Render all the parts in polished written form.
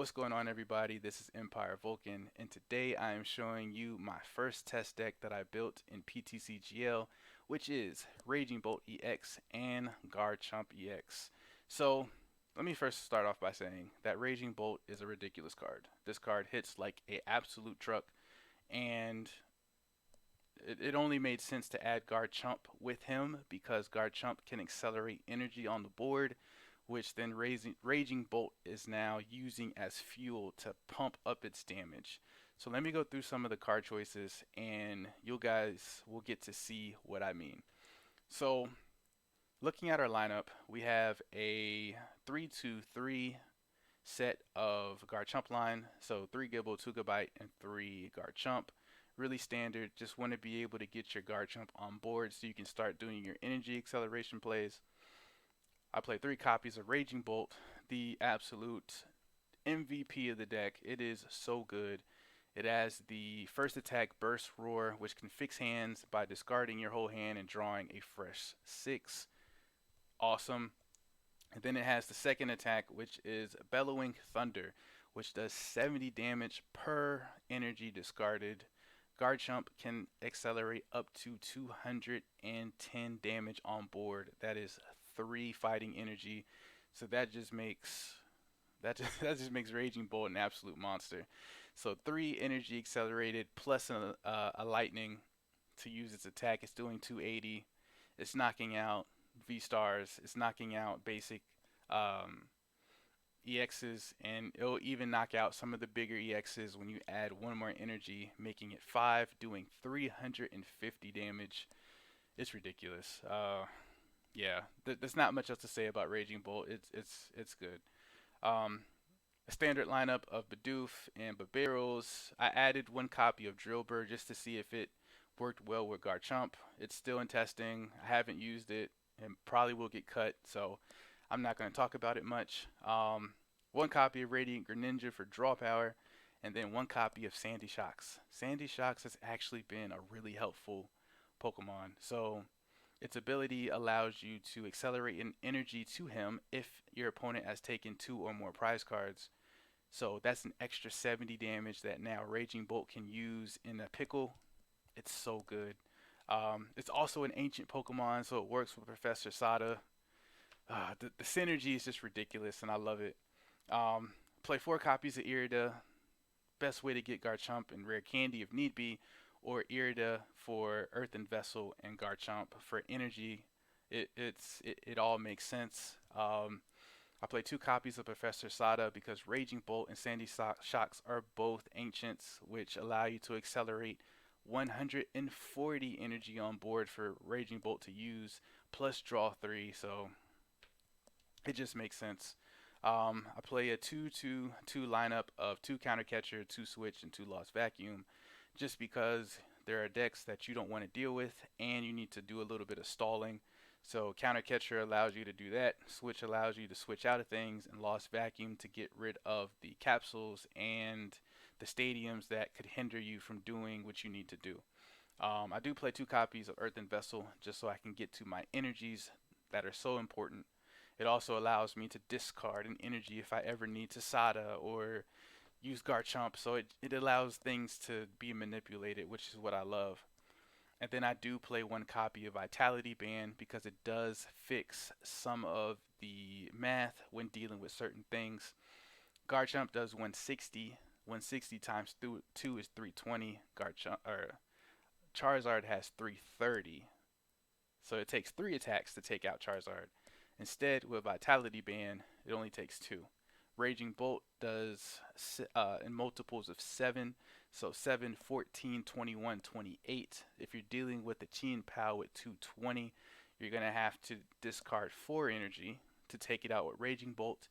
What's going on, everybody? This is Empire Vulcan, and today I am showing you my first test deck that I built in PTCGL, which is Raging Bolt EX and Garchomp EX. So, let me first start off by saying that Raging Bolt is a ridiculous card. This card hits like an absolute truck, and it only made sense to add Garchomp with him because Garchomp can accelerate energy on the board, which then Raging Bolt is now using as fuel to pump up its damage. So let me go through some of the card choices and you guys will get to see what I mean. So looking at our lineup, we have a 3-2-3 set of Garchomp line. So 3 Gible, 2 Gabite, and 3 Garchomp. Really standard, just want to be able to get your Garchomp on board so you can start doing your energy acceleration plays. I play 3 copies of Raging Bolt, the absolute MVP of the deck. It is so good. It has the first attack Burst Roar, which can fix hands by discarding your whole hand and drawing a fresh 6. Awesome. And then it has the second attack, which is Bellowing Thunder, which does 70 damage per energy discarded. Garchomp can accelerate up to 210 damage on board. That is 3 fighting energy, so that just makes Raging Bolt an absolute monster. So 3 energy accelerated plus a lightning to use its attack. It's doing 280. It's knocking out V stars. It's knocking out basic EXs, and it'll even knock out some of the bigger EXs when you add 1 more energy, making it 5, doing 350 damage. It's ridiculous. Yeah, there's not much else to say about Raging Bolt. It's good. A standard lineup of Bidoof and Bibarels. I added 1 copy of Drilbur just to see if it worked well with Garchomp. It's still in testing. I haven't used it and probably will get cut, so I'm not going to talk about it much. 1 copy of Radiant Greninja for draw power, and then 1 copy of Sandy Shocks. Sandy Shocks has actually been a really helpful Pokemon. So its ability allows you to accelerate an energy to him if your opponent has taken 2 or more prize cards. So that's an extra 70 damage that now Raging Bolt can use in a pickle. It's so good. It's also an ancient Pokemon, so it works with Professor Sada. The synergy is just ridiculous, and I love it. Play 4 copies of Irida. Best way to get Garchomp and Rare Candy if need be, or Irida for Earthen Vessel and Garchomp for energy. It all makes sense. I play 2 copies of Professor Sada because Raging Bolt and Sandy Shocks are both ancients, which allow you to accelerate 140 energy on board for Raging Bolt to use, plus draw 3, so it just makes sense. I play a 2-2-2 lineup of 2 Counter Catcher, 2 Switch, and 2 Lost Vacuum, just because there are decks that you don't want to deal with and you need to do a little bit of stalling. So Counter Catcher allows you to do that, Switch allows you to switch out of things, and Lost Vacuum to get rid of the capsules and the stadiums that could hinder you from doing what you need to do. I do play 2 copies of Earthen Vessel just so I can get to my energies that are so important. It also allows me to discard an energy if I ever need to Sada or use Garchomp, so it allows things to be manipulated, which is what I love. And then I do play 1 copy of Vitality Band because it does fix some of the math when dealing with certain things. Garchomp does 160. 160 times 2 is 320. Charizard has 330. So it takes 3 attacks to take out Charizard. Instead, with Vitality Band, it only takes 2. Raging Bolt does in multiples of 7, so 7, 14, 21, 28. If you're dealing with the Chin Pow with 220, you're going to have to discard 4 energy to take it out with Raging Bolt.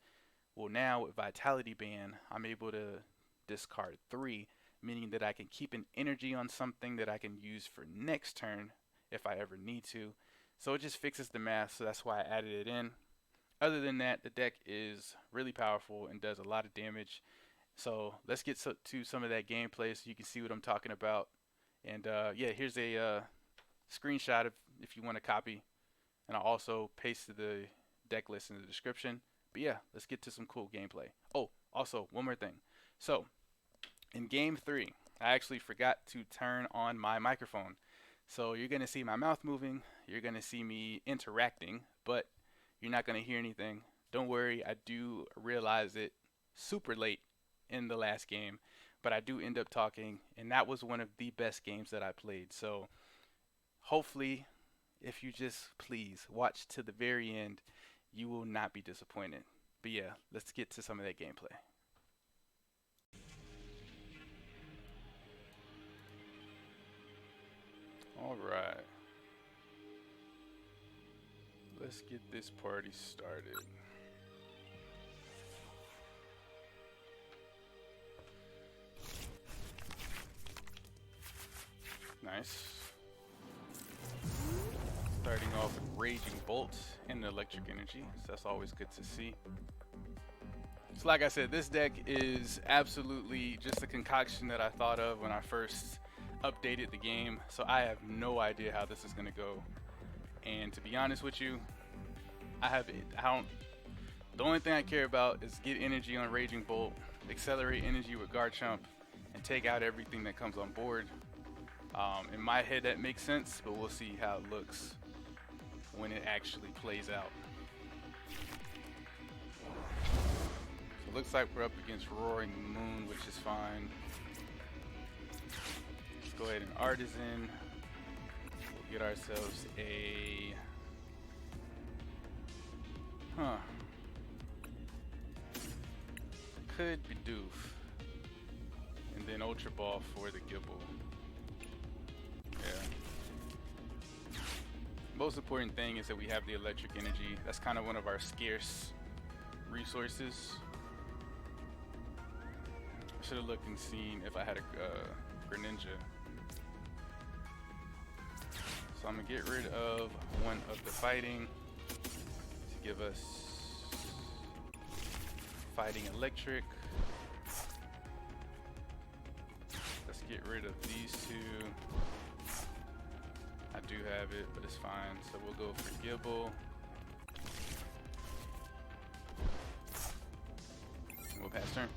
Well, now with Vitality Band, I'm able to discard 3, meaning that I can keep an energy on something that I can use for next turn if I ever need to. So it just fixes the math, so that's why I added it in. Other than that, the deck is really powerful and does a lot of damage. So let's get to some of that gameplay so you can see what I'm talking about. And yeah, here's a screenshot if you want to copy. And I'll also paste the deck list in the description. But yeah, let's get to some cool gameplay. Oh, Also, one more thing. So, in game 3, I actually forgot to turn on my microphone. So you're going to see my mouth moving, you're going to see me interacting, but you're not going to hear anything. Don't worry, I do realize it super late in the last game, but I do end up talking, and that was one of the best games that I played. So hopefully, if you just please watch to the very end, you will not be disappointed. But yeah, let's get to some of that gameplay. Alright. Let's get this party started. Nice. Starting off with Raging Bolt and the Electric Energy, so that's always good to see. So like I said, this deck is absolutely just a concoction that I thought of when I first updated the game, so I have no idea how this is going to go. And to be honest with you, the only thing I care about is get energy on Raging Bolt, accelerate energy with Garchomp, and take out everything that comes on board. In my head that makes sense, but we'll see how it looks when it actually plays out. So it looks like we're up against Roaring Moon, which is fine. Let's go ahead and Artazon. We'll get ourselves a... Could Bidoof. And then Ultra Ball for the Gible. Yeah. Most important thing is that we have the electric energy. That's kind of one of our scarce resources. I should have looked and seen if I had a Greninja. So I'm gonna get rid of one of the fighting to give us fighting electric. Let's get rid of these two. I do have it, but it's fine. So we'll go for Gible. We'll pass turn.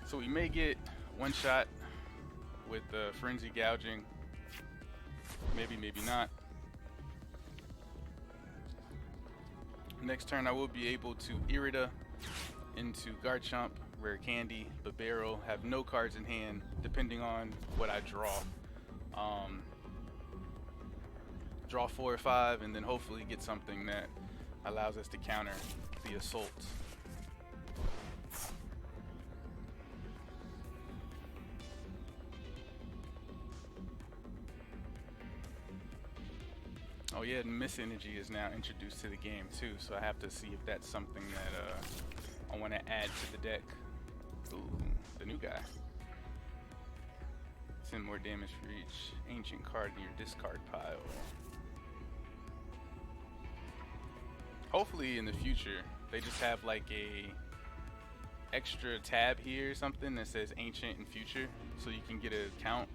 So we may get one shot with the Frenzy Gouging. Maybe, maybe not. Next turn I will be able to Irida into Garchomp, Rare Candy, Bibarel, have no cards in hand depending on what I draw. Draw 4 or 5 and then hopefully get something that allows us to counter the assault. Oh yeah, Miss Energy is now introduced to the game too, so I have to see if that's something that I want to add to the deck. Ooh, the new guy. Send more damage for each ancient card in your discard pile. Hopefully in the future, they just have like a extra tab here or something that says ancient and future, so you can get a count.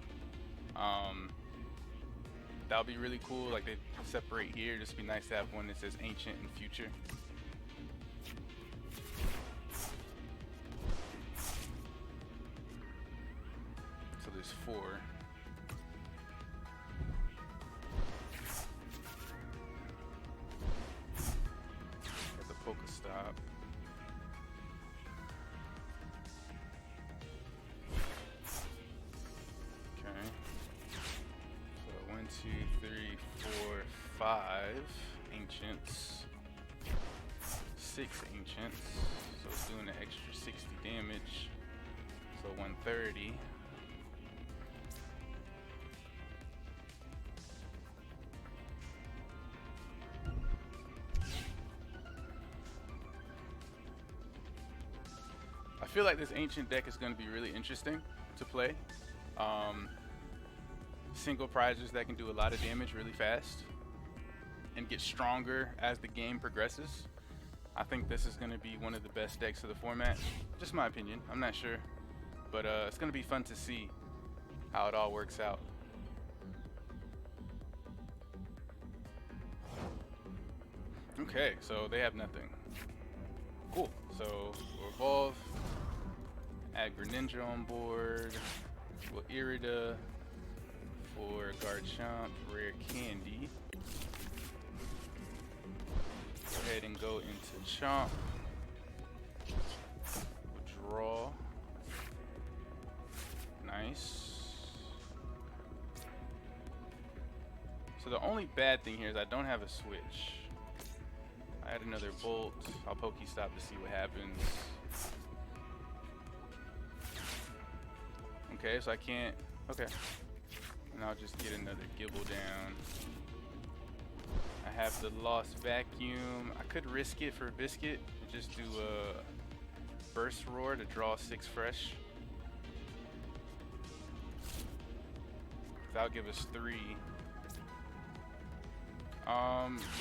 That would be really cool. Like they separate here. Just be nice to have one that says ancient and future. So there's 4. Got the Pokestop. Okay. 1, 2, 3, 4, 5 ancients, 6 ancients, so it's doing an extra 60 damage, so 130. I feel like this ancient deck is going to be really interesting to play. Single prizes that can do a lot of damage really fast and get stronger as the game progresses. I think this is going to be one of the best decks of the format. Just my opinion. I'm not sure. But it's going to be fun to see how it all works out. Okay, so they have nothing. Cool. So we'll evolve, add Greninja on board, we'll Irida for Garchomp, Rare Candy. Go ahead and go into Chomp. We'll draw. Nice. So the only bad thing here is I don't have a switch. I had another Bolt. I'll Pokestop to see what happens. Okay, so I can't. Okay. And I'll just get another Gible down. I have the Lost Vacuum. I could risk it for a Biscuit and just do a Burst Roar to draw 6 fresh. That'll give us 3.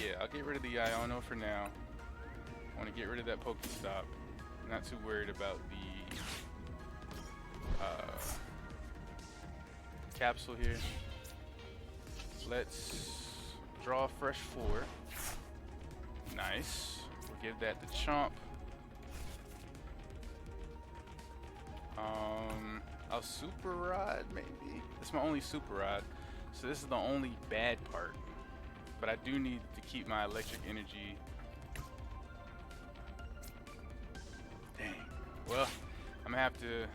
Yeah, I'll get rid of the Iono for now. I want to get rid of that Pokestop. I'm not too worried about the capsule here. Let's draw a fresh 4. Nice. We'll give that to Chomp. A Super Rod, maybe? That's my only Super Rod. So this is the only bad part. But I do need to keep my electric energy. Dang. Well, I'm gonna have to.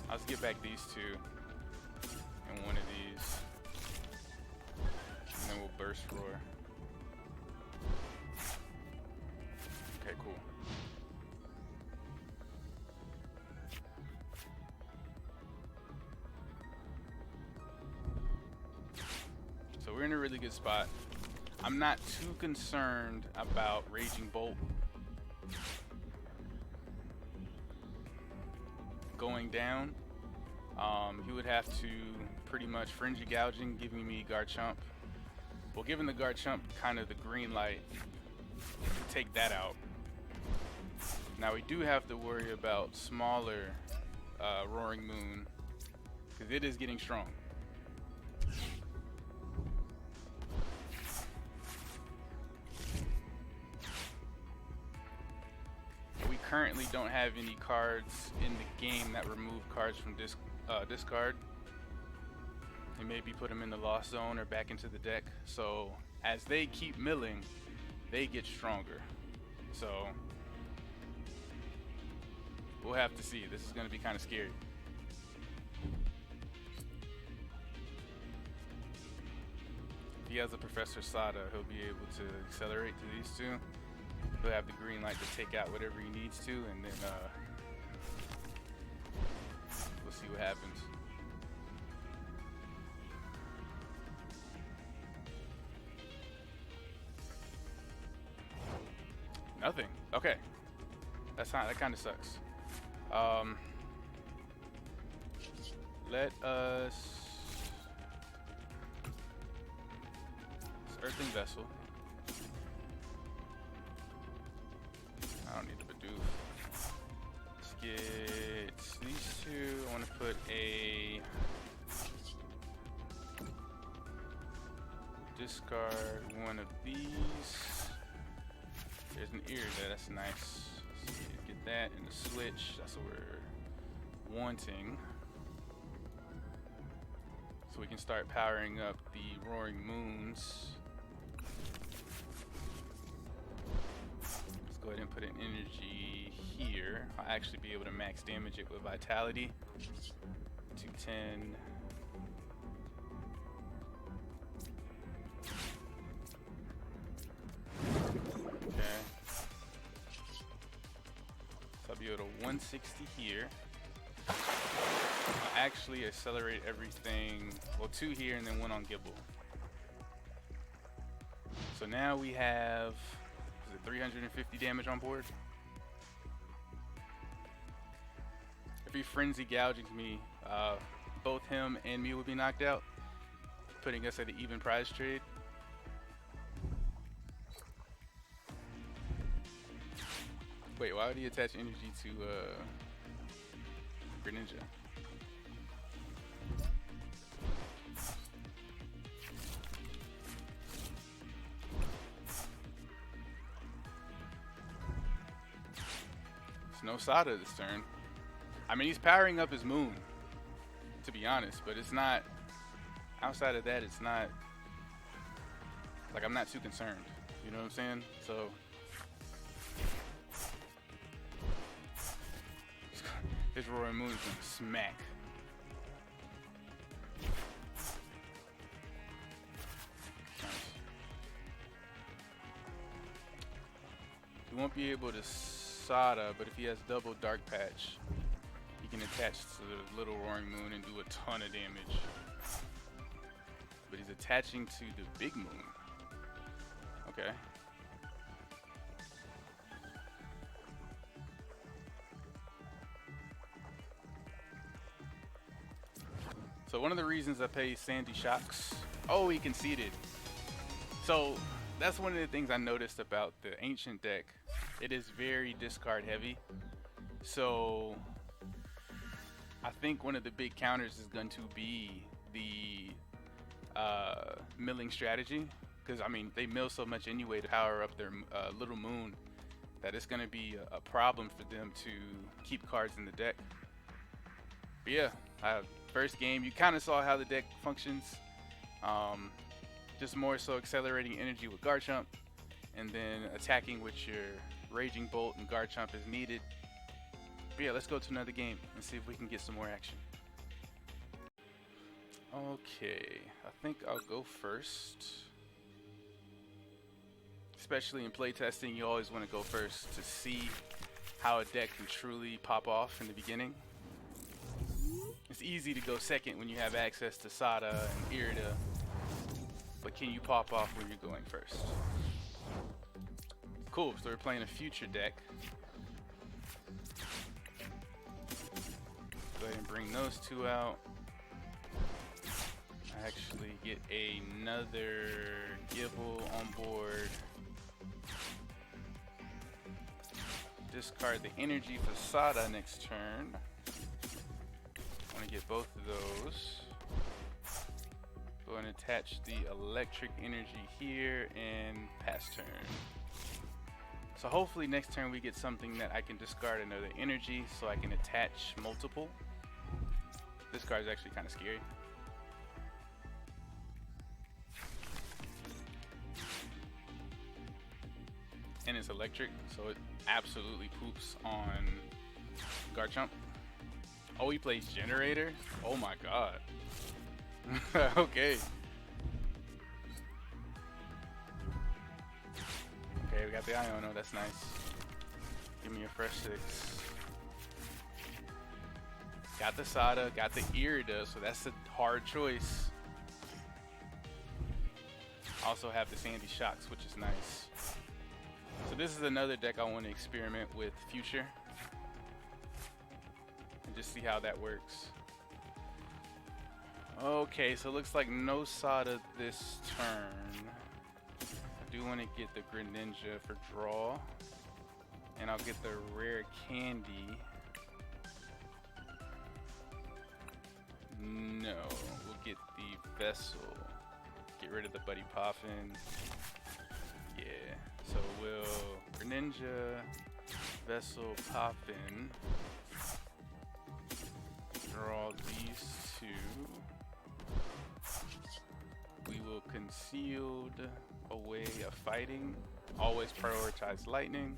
I'll just get back these 2 and one of these, and then we'll Burst Roar. Okay, cool. So we're in a really good spot. I'm not too concerned about Raging Bolt going down. He would have to pretty much Frenzy Gouging, giving me Garchomp. Well, giving the Garchomp kind of the green light to take that out. Now we do have to worry about smaller Roaring Moon, because it is getting strong. We currently don't have any cards in the game that remove cards from discard. And maybe put them in the Lost Zone or back into the deck. So as they keep milling, they get stronger. So we'll have to see. This is going to be kind of scary. If he has a Professor Sada, he'll be able to accelerate to these 2. He'll have the green light to take out whatever he needs to, and then we'll see what happens. Nothing. Okay. That's not. That kind of sucks. Let us. It's Earthen Vessel. I don't need the Bidoof. Let's get these 2. I want to put a discard one of these. There's an ear there. That's nice. Let's see, get that in the Switch. That's what we're wanting. So we can start powering up the Roaring Moons. Go ahead and put an energy here. I'll actually be able to max damage it with Vitality. 210. Okay. So I'll be able to 160 here. I'll actually accelerate everything. Well, 2 here and then 1 on Gible. So now we have 350 damage on board. If he Frenzy Gouging me, both him and me would be knocked out, putting us at an even prize trade. Wait, why would he attach energy to Greninja? no Sada this turn. I mean, he's powering up his moon, to be honest, but it's not, outside of that, it's not, like, I'm not too concerned. You know what I'm saying? So, his Roaring Moon is gonna smack. He won't be able to Sada, but if he has double Dark Patch, he can attach to the little Roaring Moon and do a ton of damage. But he's attaching to the big moon. Okay. So one of the reasons I pay Sandy Shocks. Oh, he conceded. So that's one of the things I noticed about the ancient deck. It is very discard heavy. So I think one of the big counters is going to be the milling strategy. Because, I mean, they mill so much anyway to power up their little moon that it's going to be a problem for them to keep cards in the deck. But yeah, first game, you kind of saw how the deck functions. Just more so accelerating energy with Garchomp, and then attacking with your Raging Bolt and Garchomp as needed. But yeah, let's go to another game and see if we can get some more action. Okay, I think I'll go first. Especially in playtesting, you always want to go first to see how a deck can truly pop off in the beginning. It's easy to go second when you have access to Sada and Irida, but can you pop off when you're going first? Cool, so we're playing a future deck. Go ahead and bring those two out. I actually get another Gible on board. Discard the energy for Sada next turn. I want to get both of those. Go and attach the electric energy here and pass turn. So hopefully next turn we get something that I can discard another energy so I can attach multiple. This card is actually kind of scary. And it's electric, so it absolutely poops on Garchomp. Oh, he plays Generator? Oh my god. Okay. Okay, we got the Iono, that's nice. Give me a fresh 6. Got the Sada, got the Irida, so that's a hard choice. Also have the Sandy Shocks, which is nice. So this is another deck I want to experiment with future. And just see how that works. Okay, so it looks like no Sada this turn. I do want to get the Greninja for draw. And I'll get the Rare Candy. No, we'll get the Vessel. Get rid of the Buddy Poffin. Yeah, so we'll Greninja, Vessel Poffin. Draw these two. We will Concealed Away of Fighting. Always prioritize Lightning.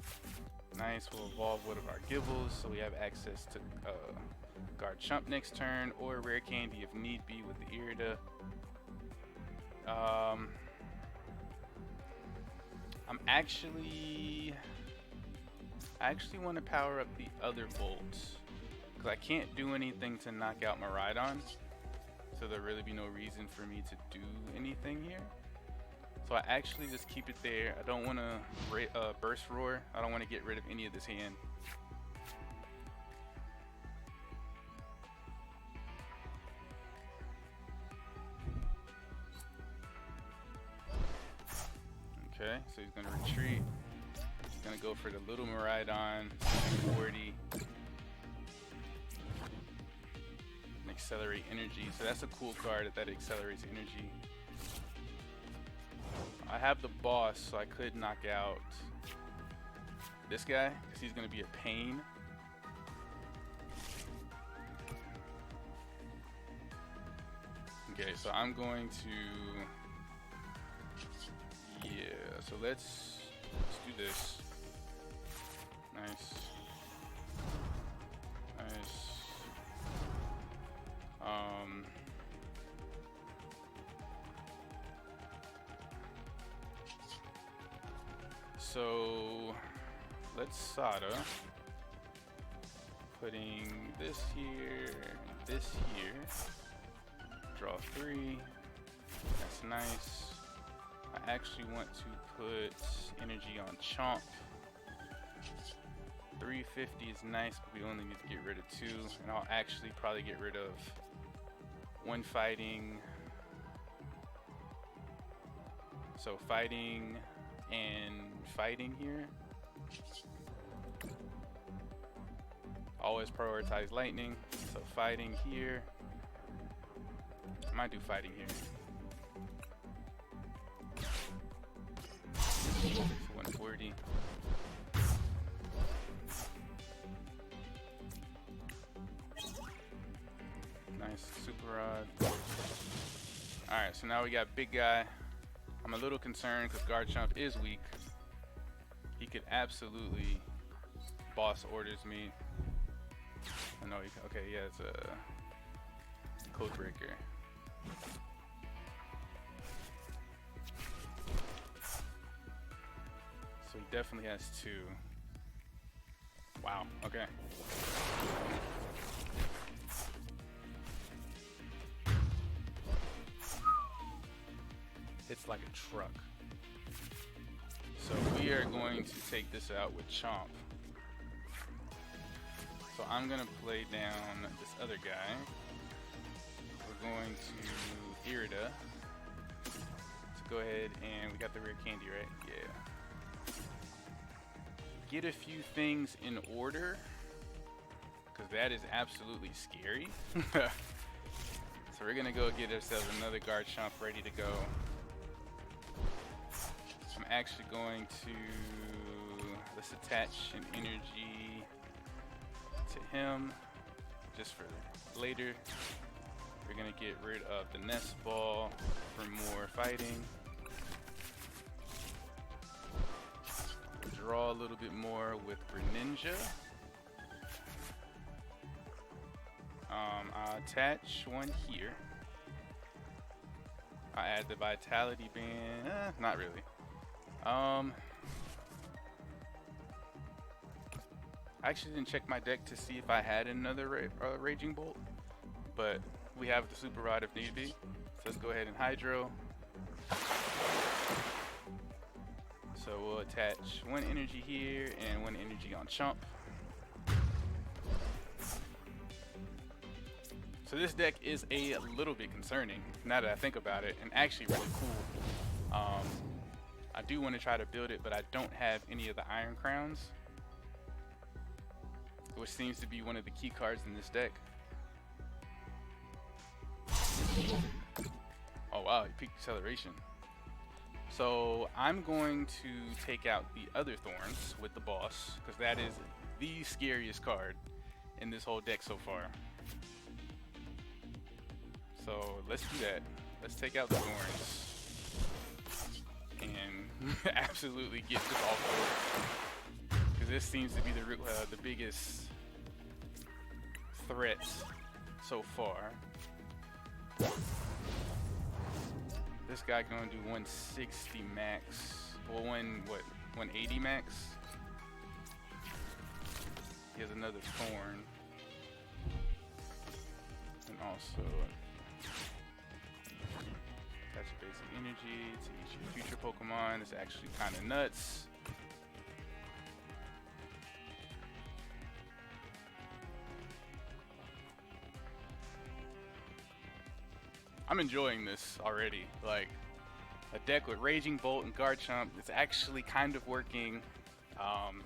Nice, we'll evolve one of our Gibles so we have access to Garchomp next turn, or Rare Candy if need be with the Irida. I actually want to power up the other bolts because I can't do anything to knock out Miraidon, so there'll really be no reason for me to do anything here. So I actually just keep it there. I don't want to Burst Roar. I don't want to get rid of any of this hand. Okay, so he's going to retreat. He's going to go for the little Miraidon, 40. And accelerate energy. So that's a cool card that accelerates energy. I have the boss, so I could knock out this guy because he's going to be a pain. Okay, so I'm going to, yeah, so let's do this. Nice. Nice. So let's Sada. Putting this here, and this here. Draw 3. That's nice. I actually want to put energy on Chomp. 350 is nice, but we only need to get rid of 2. And I'll actually probably get rid of 1 fighting. So fighting and fighting here. Always prioritize lightning. So fighting here. I might do fighting here. 140. Nice super rod. Alright, so now we got big guy. I'm a little concerned because Garchomp is weak. He could absolutely boss orders me. I know he can. Okay, yeah, it's a code breaker. So he definitely has 2. Wow, okay. It's like a truck. So we are going to take this out with Chomp. So I'm gonna play down this other guy. We're going to Irida to go ahead, and we got the Rare Candy, right? Yeah. Get a few things in order, because that is absolutely scary. So we're gonna go get ourselves another Garchomp ready to go. I'm actually going to, let's attach an energy to him just for later. We're gonna get rid of the Nest Ball for more fighting. Draw a little bit more with Greninja. I'll attach one here. I'll add the Vitality Band. Not really. I actually didn't check my deck to see if I had another Raging Bolt, but we have the Super Rod if need be. So let's go ahead and Hydro. So we'll attach 1 energy here and 1 energy on Chomp. So this deck is a little bit concerning now that I think about it, and actually really cool. I do want to try to build it, but I don't have any of the Iron Crowns, which seems to be one of the key cards in this deck. Oh wow, he peaked acceleration. So I'm going to take out the other Thorns with the boss, because that is the scariest card in this whole deck so far. So let's do that. Let's take out the Thorns and absolutely get this off board, because this seems to be the biggest threat so far. This guy gonna do 160 max. Well, 180 max. He has another Thorn, and also attach basic energy to each of your future Pokemon. It's actually kind of nuts. I'm enjoying this already. Like, a deck with Raging Bolt and Garchomp, it's actually kind of working. I'm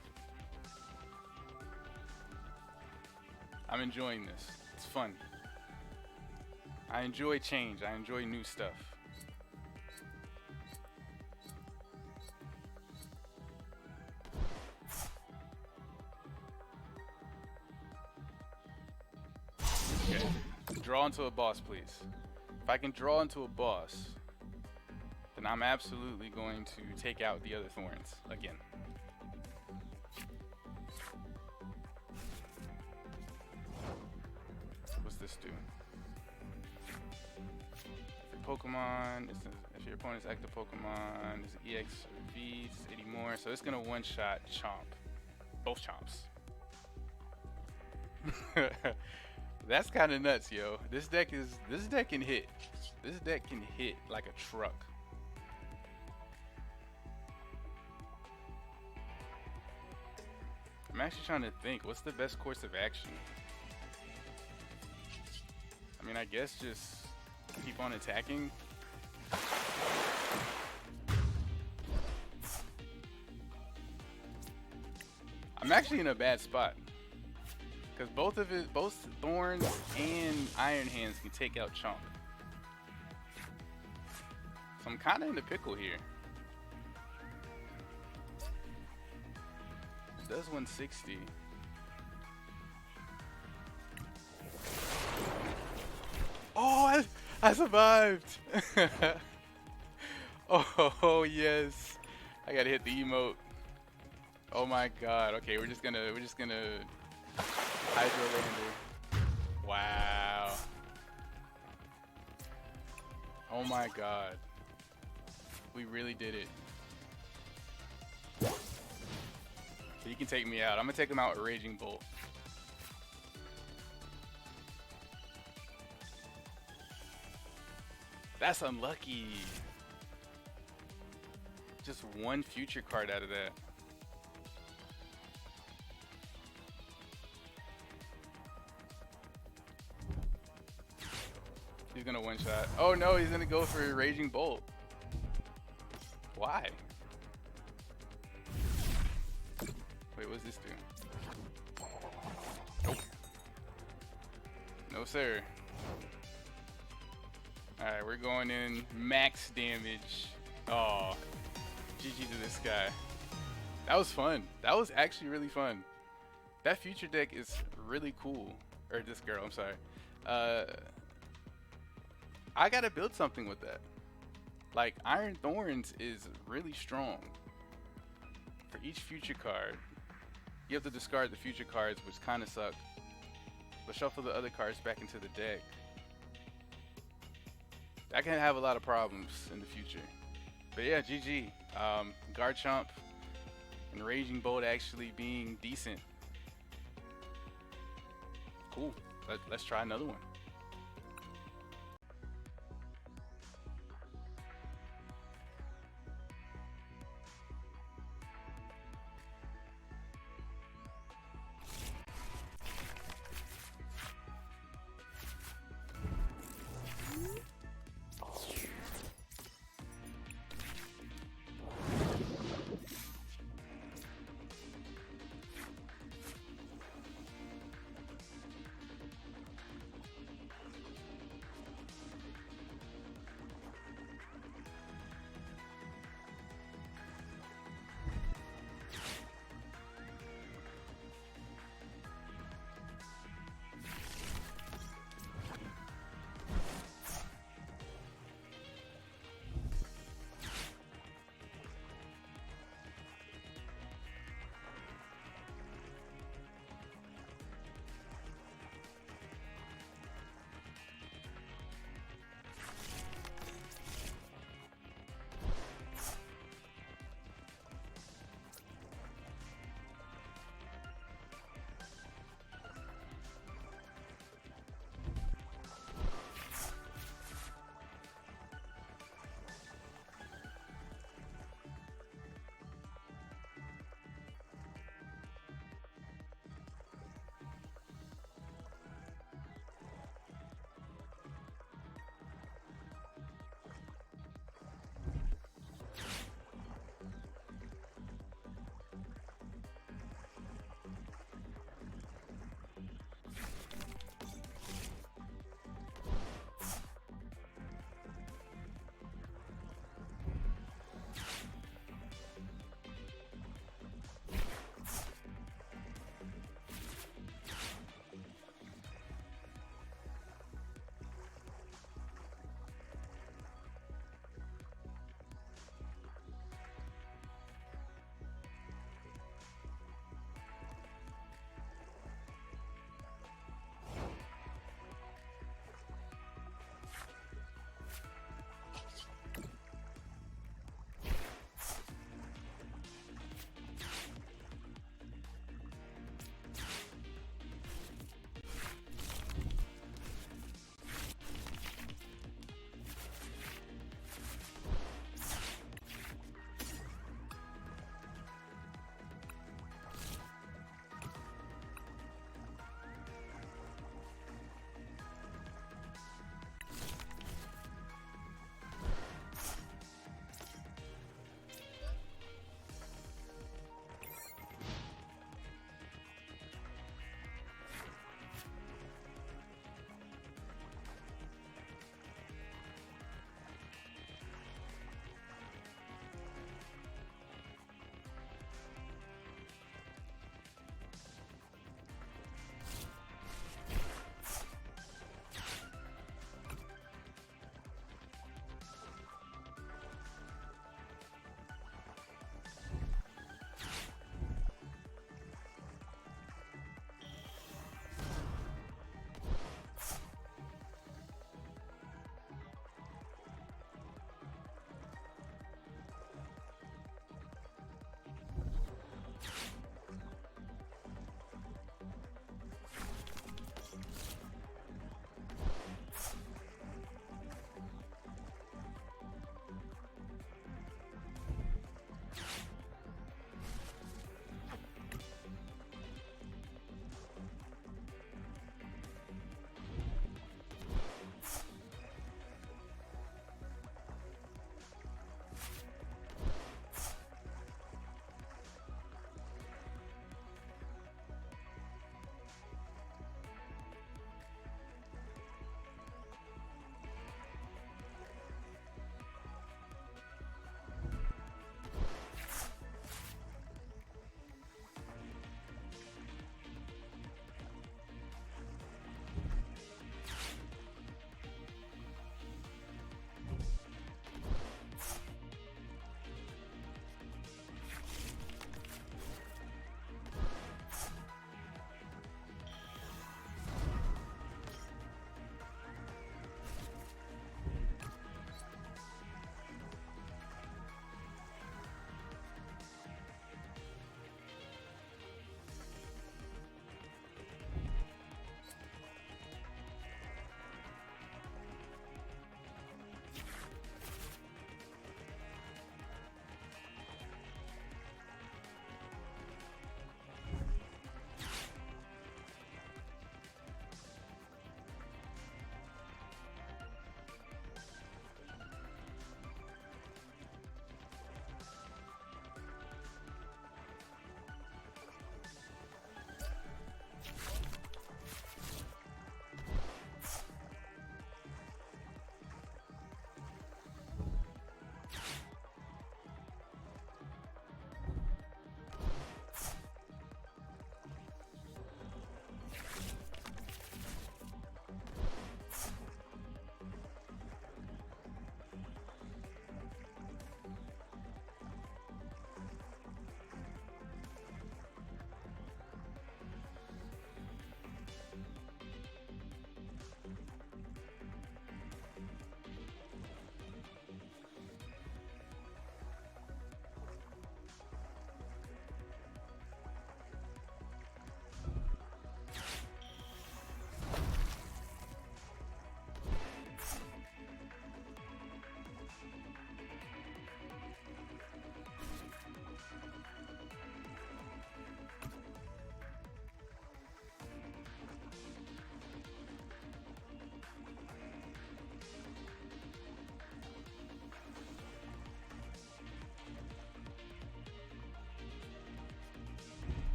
enjoying this. It's fun. I enjoy change. I enjoy new stuff. Okay. Draw into a boss, please. If I can draw into a boss, then I'm absolutely going to take out the other thorns again. What's this do? Pokemon, if your opponent's active Pokemon is EX or V, it's 80 more, so it's gonna one-shot Chomp. Both Chomps. That's kind of nuts, yo. This deck can hit. This deck can hit like a truck. I'm actually trying to think, what's the best course of action? I mean, I guess just keep on attacking. I'm actually in a bad spot because both Thorns and Iron Hands can take out Chomp. So I'm kind of in a pickle here. It does 160. Oh, I survived. Oh yes, I gotta hit the emote. Oh my god. Okay, we're just gonna Hydro Lander. Wow. Oh my god. We really did it. He can take me out. I'm gonna take him out with Raging Bolt. That's unlucky. Just one future card out of that. He's gonna one shot. Oh no, he's gonna go for Raging Bolt. Why? Wait, what's this do? Nope. No sir. Alright, we're going in max damage. Oh, GG to this guy. That was fun. That was actually really fun. That future deck is really cool. Or this girl, I'm sorry. I gotta build something with that. Like, Iron Thorns is really strong. For each future card, you have to discard the future cards, which kind of suck. But shuffle the other cards back into the deck. That can have a lot of problems in the future. But yeah, GG. Garchomp and Raging Bolt actually being decent. Cool. Let's try another one.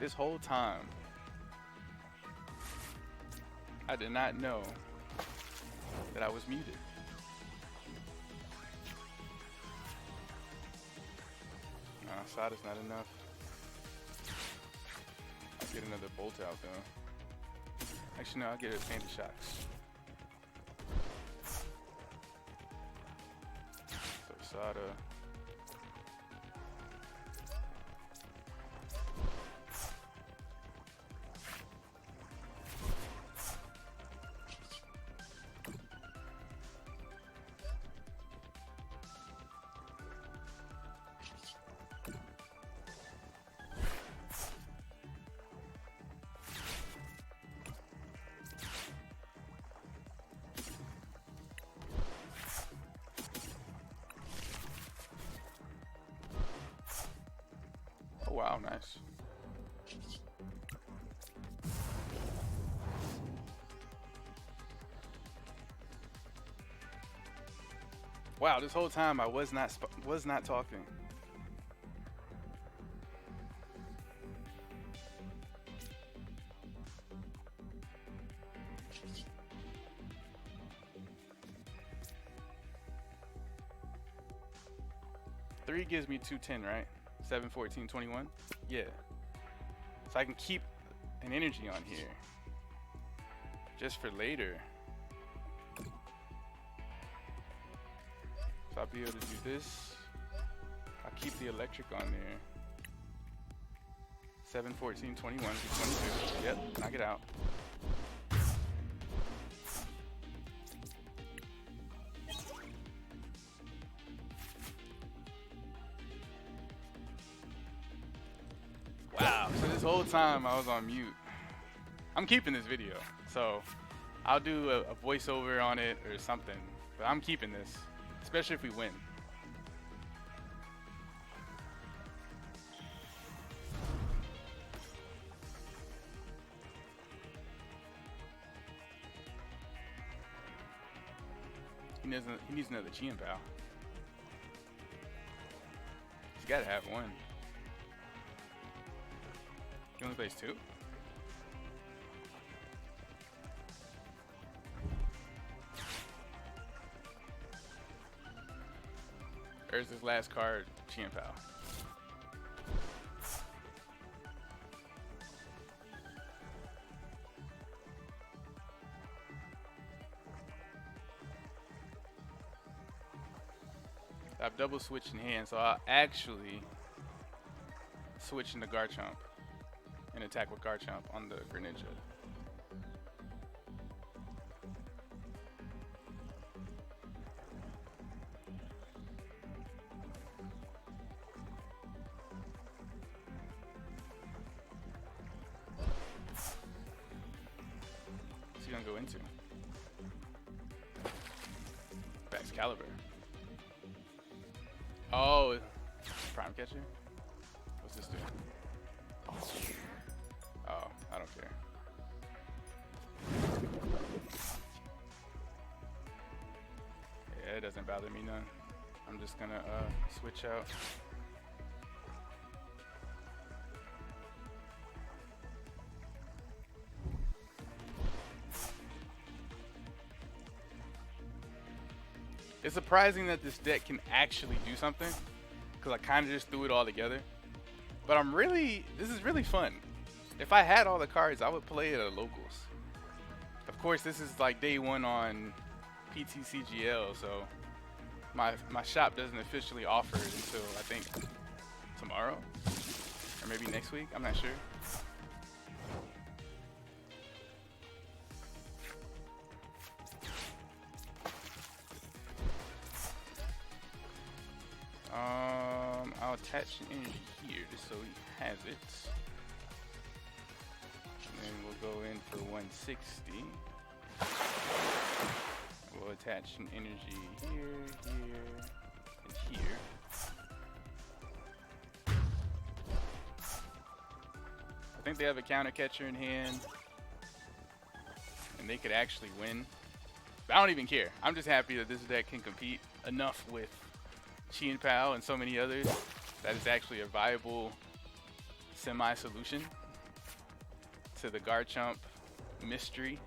This whole time, I did not know that I was muted. Nah, Sada's not enough. I'll get another bolt out though. Actually, no, I'll get a Panda Shocks. So Sada. Oh wow, nice. Wow, this whole time I was not talking. Three gives me 210, right? 7, 14, 21. Yeah. So I can keep an energy on here just for later. So I'll be able to do this. I'll keep the electric on there. 7, 14, 21, 22. Yep, knock it out. Wow, so this whole time I was on mute. I'm keeping this video, so I'll do a voiceover on it or something, but I'm keeping this, especially if we win. He needs another Chien Pal. He's gotta have one. He only plays 2? There's his last card, Chien Pal. I have double switch in hand, so I'll actually switch into Garchomp and attack with Garchomp on the Greninja. What's he gonna go into? Excalibur. Oh, Prime Catcher? What's this do? Oh, I don't care. Yeah, it doesn't bother me none. I'm just gonna switch out. It's surprising that this deck can actually do something, because I kind of just threw it all together. But this is really fun. If I had all the cards, I would play it at locals. Of course, this is like day one on PTCGL, so my shop doesn't officially offer it until I think tomorrow, or maybe next week, I'm not sure. I'll attach an energy here just so he has it. And then we'll go in for 160. We'll attach an energy here, here, and here. I think they have a counter catcher in hand, and they could actually win. But I don't even care. I'm just happy that this deck can compete enough with Chien Pal and so many others that it's actually a viable semi-solution. to the Garchomp mystery.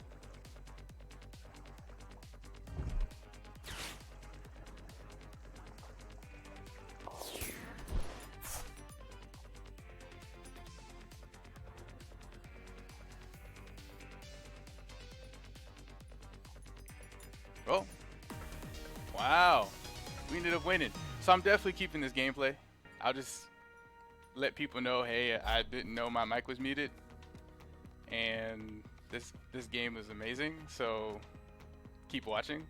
Oh, wow, we ended up winning. So I'm definitely keeping this gameplay. I'll just let people know, hey, I didn't know my mic was muted, and this game is amazing, so keep watching.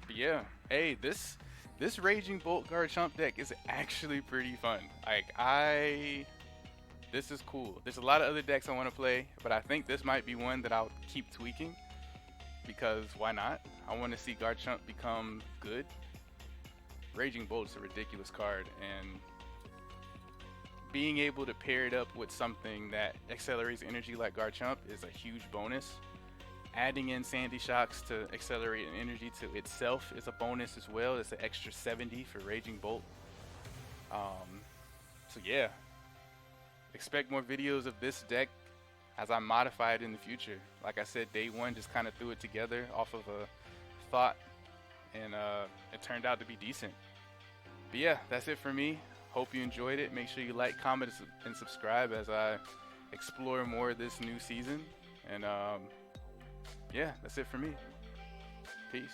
But yeah, hey, this Raging Bolt Garchomp deck is actually pretty fun. Like, this is cool. There's a lot of other decks I want to play, but I think this might be one that I'll keep tweaking, because why not? I want to see Garchomp become good. Raging Bolt's a ridiculous card, and being able to pair it up with something that accelerates energy like Garchomp is a huge bonus. Adding in Sandy Shocks to accelerate an energy to itself is a bonus as well. It's an extra 70 for Raging Bolt. So yeah, expect more videos of this deck as I modify it in the future. Like I said, day one just kind of threw it together off of a thought, and it turned out to be decent. But yeah, that's it for me. Hope you enjoyed it. Make sure you like, comment, and subscribe as I explore more this new season. And yeah, that's it for me. Peace.